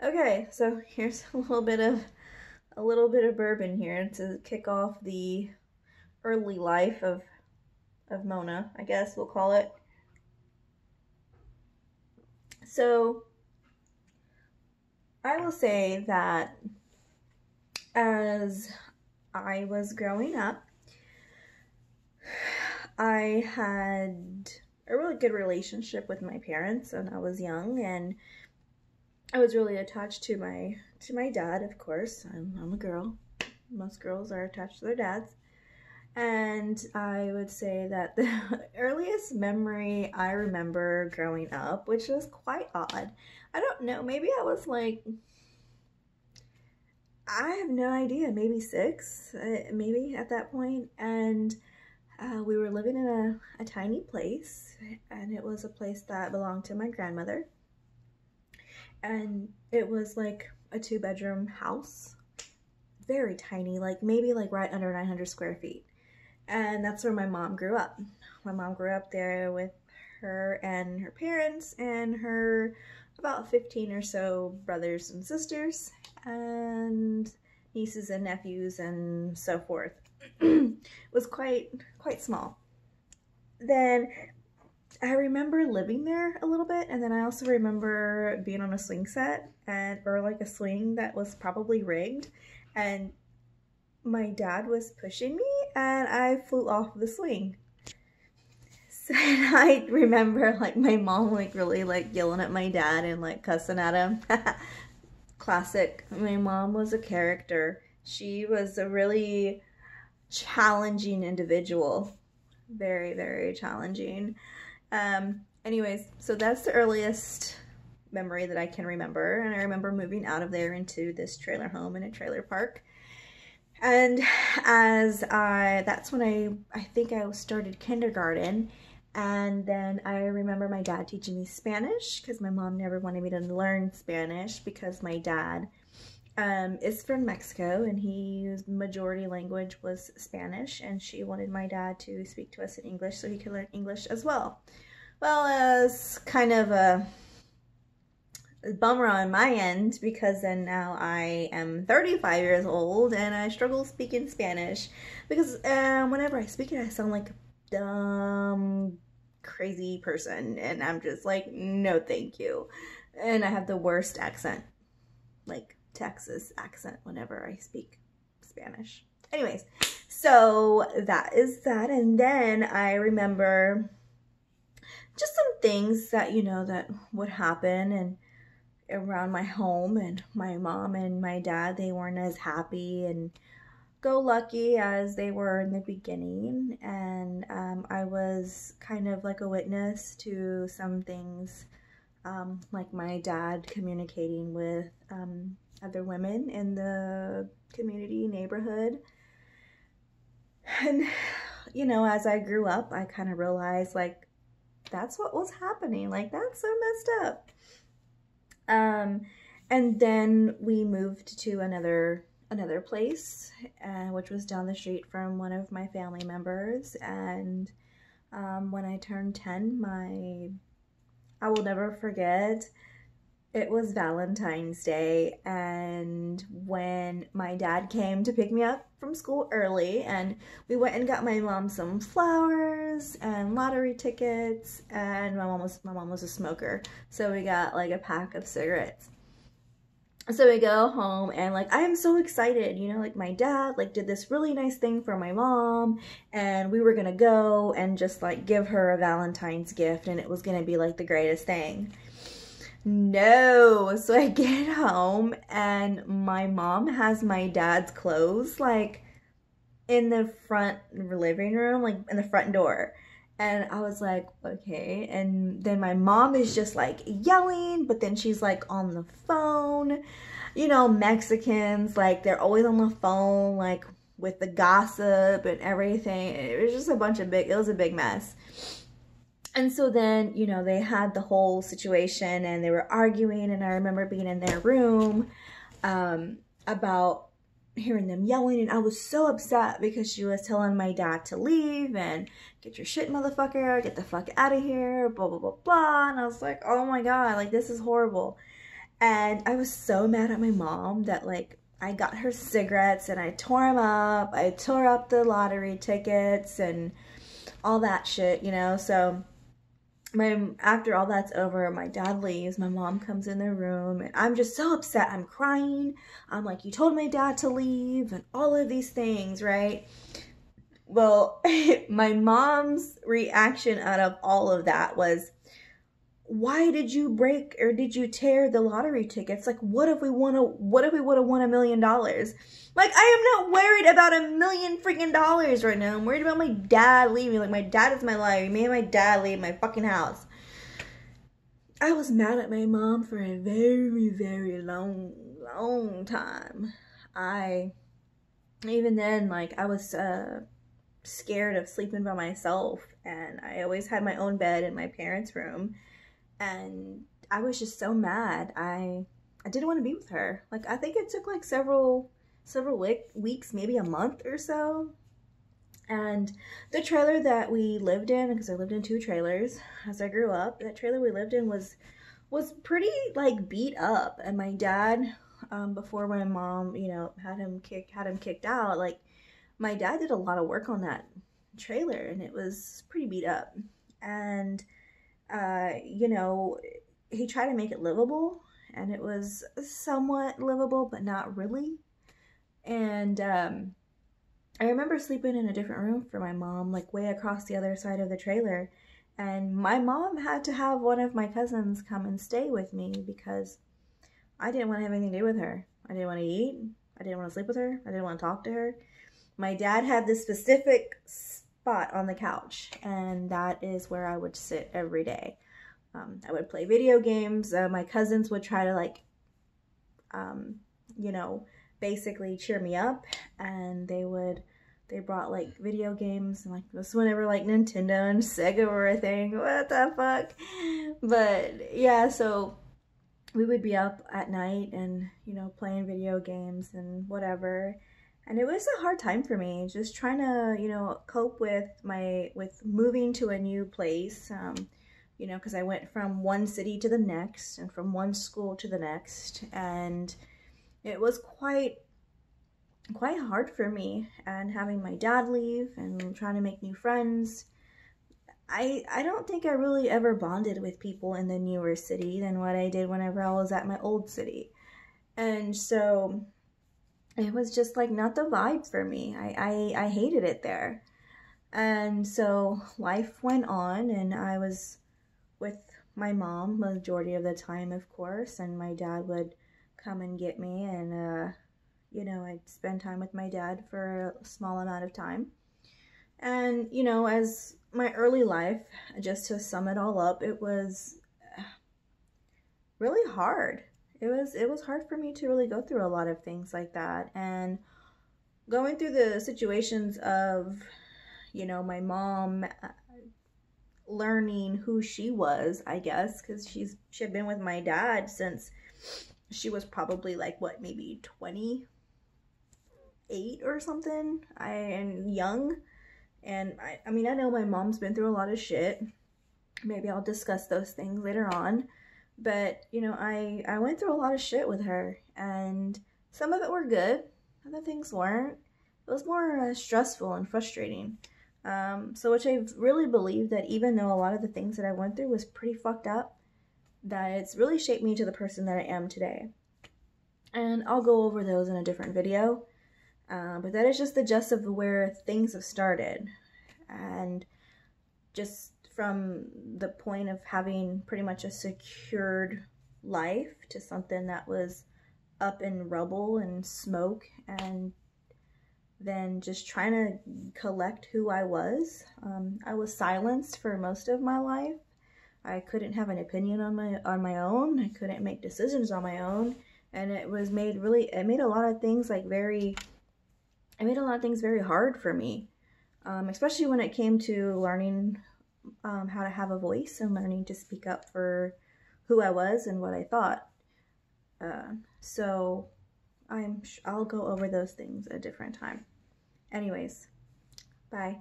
Okay, so here's a little bit of bourbon here to kick off the early life of Mona, I guess we'll call it. So I will say that as I was growing up, I had a really good relationship with my parents when I was young, and I was really attached to my dad. Of course, I'm a girl. Most girls are attached to their dads. And I would say that the earliest memory I remember growing up, which was quite odd. I don't know, maybe I was like, I have no idea, maybe six, maybe at that point. And we were living in a tiny place, and it was a place that belonged to my grandmother. And it was like a two-bedroom house, very tiny, like maybe like right under 900 square feet. And that's where my mom grew up. My mom grew up there with her and her parents and her about 15 or so brothers and sisters and nieces and nephews and so forth. It was quite small. Then I remember living there a little bit, and then I also remember being on a swing set and or like a swing that was probably rigged, and my dad was pushing me and I flew off the swing. So I remember like my mom like really like yelling at my dad and like cussing at him. Classic. My mom was a character. She was a really challenging individual. Very, very challenging. Anyways, so that's the earliest memory that I can remember. And I remember moving out of there into this trailer home in a trailer park. And that's when I think I started kindergarten. And then I remember my dad teaching me Spanish because my mom never wanted me to learn Spanish because my dad is from Mexico, and his majority language was Spanish, and she wanted my dad to speak to us in English so he could learn English as well. Well, as kind of a bummer on my end, because then now I am 35 years old and I struggle speaking Spanish because whenever I speak it I sound like a dumb crazy person, and I'm just like, no thank you. And I have the worst accent, like Texas accent, whenever I speak Spanish. Anyways, so that is that. And then I remember just some things that that would happen and around my home, and my mom and my dad, they weren't as happy and go lucky as they were in the beginning. And I was kind of like a witness to some things, like my dad communicating with other women in the community neighborhood. And as I grew up, I kind of realized like that's what was happening, like that's so messed up. Um, and then we moved to another place, which was down the street from one of my family members. And when I turned 10, I will never forget, it was Valentine's Day, and when my dad came to pick me up from school early, and we went and got my mom some flowers and lottery tickets, and my mom was a smoker, so we got like a pack of cigarettes. So we go home, and like I am so excited, like my dad like did this really nice thing for my mom, and we were gonna go and just like give her a Valentine's gift, and it was gonna be like the greatest thing. No. So I get home and my mom has my dad's clothes like in the front living room, like in the front door. And I was like, okay. And then my mom is just like yelling, but then she's like on the phone. Mexicans, like they're always on the phone, like with the gossip and everything. It was just it was a big mess. And so then, they had the whole situation and they were arguing, and I remember being in their room about hearing them yelling, and I was so upset because she was telling my dad to leave and get your shit, motherfucker, get the fuck out of here, blah, blah, blah, blah. And I was like, oh my God, like this is horrible. And I was so mad at my mom that like I got her cigarettes and I tore them up. I tore up the lottery tickets and all that shit, you know. So after all that's over, my dad leaves, my mom comes in the room, and I'm just so upset. I'm crying. I'm like, you told my dad to leave and all of these things, right? Well, my mom's reaction out of all of that was, why did you break or did you tear the lottery tickets? Like, what if we would have won $1 million? Like, I am not worried about $1 million freaking dollars right now. I'm worried about my dad leaving. Like, my dad is my life. Me and my dad leave my fucking house. I was mad at my mom for a very, very long time. Even then, like, I was scared of sleeping by myself, and I always had my own bed in my parents' room. And I was just so mad. I didn't want to be with her. Like, I think it took like several weeks, maybe a month or so. And the trailer that we lived in, because I lived in 2 trailers as I grew up, that trailer we lived in was pretty like beat up. And my dad, before my mom, you know, had him kicked out, like my dad did a lot of work on that trailer, and it was pretty beat up. And you know, he tried to make it livable, and it was somewhat livable, but not really. And I remember sleeping in a different room for my mom, like way across the other side of the trailer. And my mom had to have one of my cousins come and stay with me because I didn't want to have anything to do with her. I didn't want to eat. I didn't want to sleep with her. I didn't want to talk to her. My dad had this specific spot on the couch, and that is where I would sit every day. I would play video games. My cousins would try to like, you know, basically cheer me up, and they brought like video games, and like this whenever like Nintendo and Sega were a thing. What the fuck? But yeah, so we would be up at night and, you know, playing video games and whatever. And it was a hard time for me, just trying to, you know, cope with moving to a new place. You know, because I went from one city to the next and from one school to the next, and it was quite hard for me. And having my dad leave and trying to make new friends, I don't think I really ever bonded with people in the newer city than what I did whenever I was at my old city. And so it was just like not the vibe for me. I hated it there. And so life went on, and I was with my mom majority of the time, of course, and my dad would come and get me, and you know, I'd spend time with my dad for a small amount of time. And, you know, as my early life, just to sum it all up, it was really hard. It was hard for me to really go through a lot of things like that. And going through the situations of, you know, my mom learning who she was, I guess, because she had been with my dad since she was probably like, what, maybe 28 or something, and young. And I mean, I know my mom's been through a lot of shit. Maybe I'll discuss those things later on. But, you know, I went through a lot of shit with her, and some of it were good, other things weren't. It was more stressful and frustrating. So which I really believe that even though a lot of the things that I went through was pretty fucked up, that it's really shaped me to the person that I am today. And I'll go over those in a different video. But that is just the gist of where things have started. And just from the point of having pretty much a secured life to something that was up in rubble and smoke, and then just trying to collect who I was. I was silenced for most of my life. I couldn't have an opinion on my own. I couldn't make decisions on my own, and it made a lot of things like very hard for me, especially when it came to learning how to have a voice and learning to speak up for who I was and what I thought. So I'll go over those things at a different time. Anyways, bye.